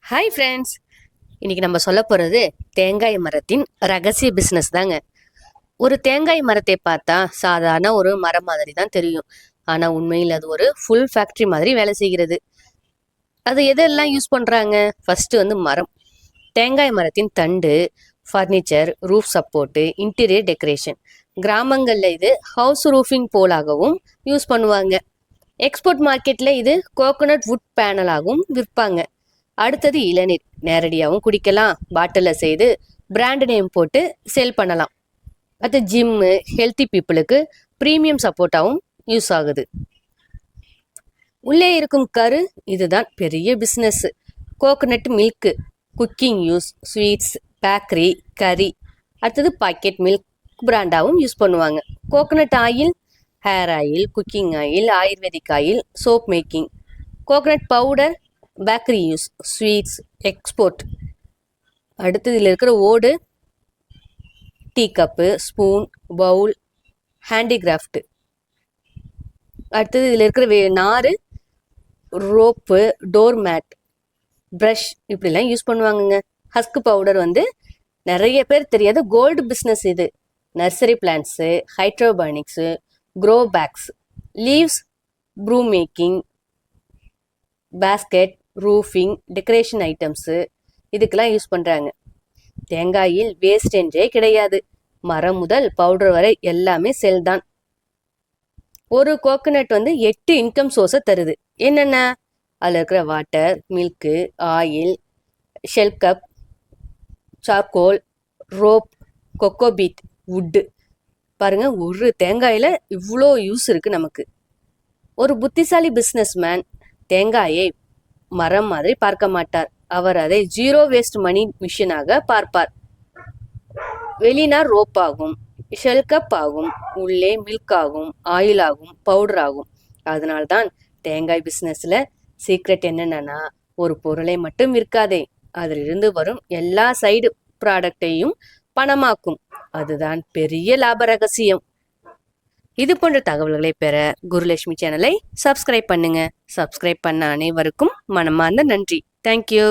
Hi friends, இன்னைக்கு நம்ம சொல்ல போகிறது தேங்காய் மரத்தின் ரகசிய பிஸ்னஸ் தாங்க. ஒரு தேங்காய் மரத்தை பார்த்தா சாதாரண ஒரு மரம் மாதிரி தான் தெரியும். ஆனால் உண்மையில் அது ஒரு ஃபுல் ஃபேக்ட்ரி மாதிரி வேலை செய்கிறது. அது எதெல்லாம் யூஸ் பண்ணுறாங்க? ஃபஸ்ட்டு மரம், தேங்காய் மரத்தின் தண்டு, furniture, roof support, interior decoration. கிராமங்களில் இது ஹவுஸ் ரூஃபிங் போலாகவும் யூஸ் பண்ணுவாங்க. எக்ஸ்போர்ட் மார்க்கெட்டில் இது கோகோனட் வுட் பேனலாகவும் விற்பாங்க. அடுத்தது இளநீர், நேரடியாகவும் குடிக்கலாம், பாட்டிலில் செய்து பிராண்ட் நேம் போட்டு சேல் பண்ணலாம். அது ஜிம்மு, ஹெல்த்தி பீப்புளுக்கு ப்ரீமியம் சப்போர்ட்டாகவும் யூஸ் ஆகுது. உள்ளே இருக்கும் கரு, இதுதான் பெரிய business. Coconut milk, cooking use, sweets, bakery, கறி. அடுத்தது பாக்கெட் மில்க் பிராண்டாகவும் யூஸ் பண்ணுவாங்க. Coconut oil, hair oil, cooking oil, ayurvedic oil, soap making. Coconut powder, bakery use, sweets, export. அடுத்தது இதில் இருக்கிற ஓடு, tea cup, spoon, bowl, handicraft. அடுத்தது இதில் இருக்கிற நார், ரோப்பு, டோர் மேட், ப்ரஷ், இப்படிலாம் யூஸ் பண்ணுவாங்கங்க. ஹஸ்க் பவுடர் நிறைய பேர் தெரியாத கோல்டு பிஸ்னஸ் இது. Nursery plants, hydroponics, grow bags, leaves, brew making, basket, roofing, decoration items, இதுக்கெல்லாம் யூஸ் பண்ணுறாங்க. தேங்காயில் வேஸ்டேஜே கிடையாது. மரம் முதல் பவுடர் வரை எல்லாமே செல் தான். ஒரு கோகோனட் 8 இன்கம் சோர்ஸை தருது. என்னென்ன? அதில் இருக்கிற water, milk, oil, shell cup, charcoal, rope, cocopeat, wood. பாருங்க, ஒரு தேங்காயில் இவ்வளோ யூஸ் இருக்கு நமக்கு. ஒரு புத்திசாலி பிஸ்னஸ் மேன் தேங்காயை மரம் மாதிரி பார்க்க மாட்டார். அவர் அதை ஜீரோ வேஸ்ட் மணி மிஷினாக பார்ப்பார். வெளினா ரோப் ஆகும், ஷெல் கப் ஆகும், உள்ளே மில்க் ஆகும், ஆயில் ஆகும், பவுடர் ஆகும். அதனால்தான் தேங்காய் பிஸ்னஸ்ல சீக்ரெட் என்னன்னா, ஒரு பொருளை மட்டும் விற்காதே, அதிலிருந்து வரும் எல்லா சைடு ப்ராடக்டையும் பணமாக்கும். அதுதான் பெரிய லாப ரகசியம். இது போன்ற தகவல்களை பெற குருலட்சுமி சேனலை சப்ஸ்கிரைப் பண்ணுங்க. சப்ஸ்கிரைப் பண்ண அனைவருக்கும் மனமார்ந்த நன்றி. தேங்க்யூ.